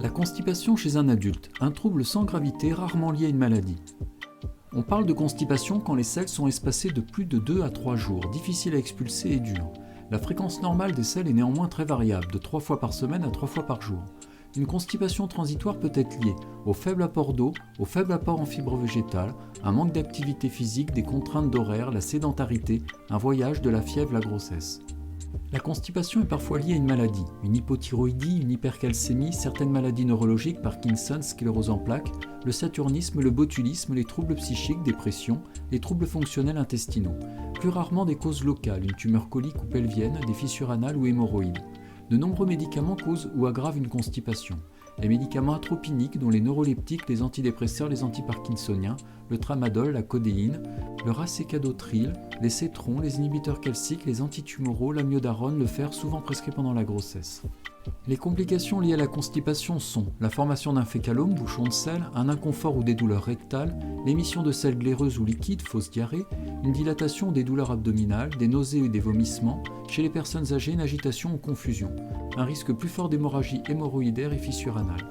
La constipation chez un adulte, un trouble sans gravité rarement lié à une maladie. On parle de constipation quand les selles sont espacées de plus de 2 à 3 jours, difficiles à expulser et dures. La fréquence normale des selles est néanmoins très variable, de 3 fois par semaine à 3 fois par jour. Une constipation transitoire peut être liée au faible apport d'eau, au faible apport en fibres végétales, un manque d'activité physique, des contraintes d'horaire, la sédentarité, un voyage, de la fièvre, la grossesse. La constipation est parfois liée à une maladie, une hypothyroïdie, une hypercalcémie, certaines maladies neurologiques, Parkinson, sclérose en plaques, le saturnisme, le botulisme, les troubles psychiques, dépression, les troubles fonctionnels intestinaux. Plus rarement des causes locales, une tumeur colique ou pelvienne, des fissures anales ou hémorroïdes. De nombreux médicaments causent ou aggravent une constipation. Les médicaments atropiniques dont les neuroleptiques, les antidépresseurs, les antiparkinsoniens, le tramadol, la codéine, le racécadotril, les cétrons, les inhibiteurs calciques, les antitumoraux, l'amiodarone, le fer souvent prescrit pendant la grossesse. Les complications liées à la constipation sont la formation d'un fécalome, bouchon de selle, un inconfort ou des douleurs rectales, l'émission de selles glaireuses ou liquides, fausse diarrhée, une dilatation ou des douleurs abdominales, des nausées ou des vomissements, chez les personnes âgées une agitation ou confusion, un risque plus fort d'hémorragie hémorroïdaire et fissure anale.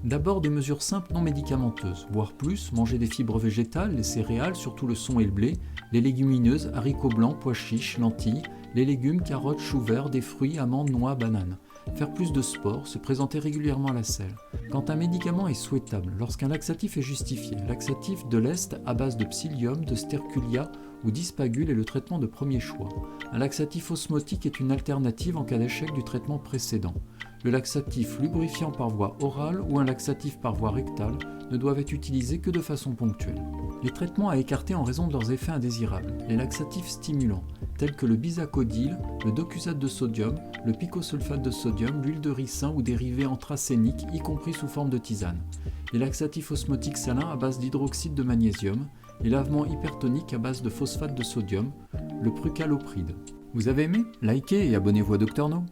D'abord des mesures simples non médicamenteuses, voire plus, manger des fibres végétales, les céréales, surtout le son et le blé, les légumineuses, haricots blancs, pois chiches, lentilles, les légumes, carottes, choux verts, des fruits, amandes, noix, bananes. Faire plus de sport, se présenter régulièrement à la selle. Quand un médicament est souhaitable, lorsqu'un laxatif est justifié, laxatif de l'Est à base de psyllium, de sterculia ou d'ispagule est le traitement de premier choix. Un laxatif osmotique est une alternative en cas d'échec du traitement précédent. Le laxatif lubrifiant par voie orale ou un laxatif par voie rectale ne doivent être utilisés que de façon ponctuelle. Les traitements à écarter en raison de leurs effets indésirables. Les laxatifs stimulants, tels que le bisacodyl, le docusate de sodium, le picosulfate de sodium, l'huile de ricin ou dérivés anthracéniques, y compris sous forme de tisane. Les laxatifs osmotiques salins à base d'hydroxyde de magnésium. Les lavements hypertoniques à base de phosphate de sodium, le prucalopride. Vous avez aimé? Likez et abonnez-vous à Dr No.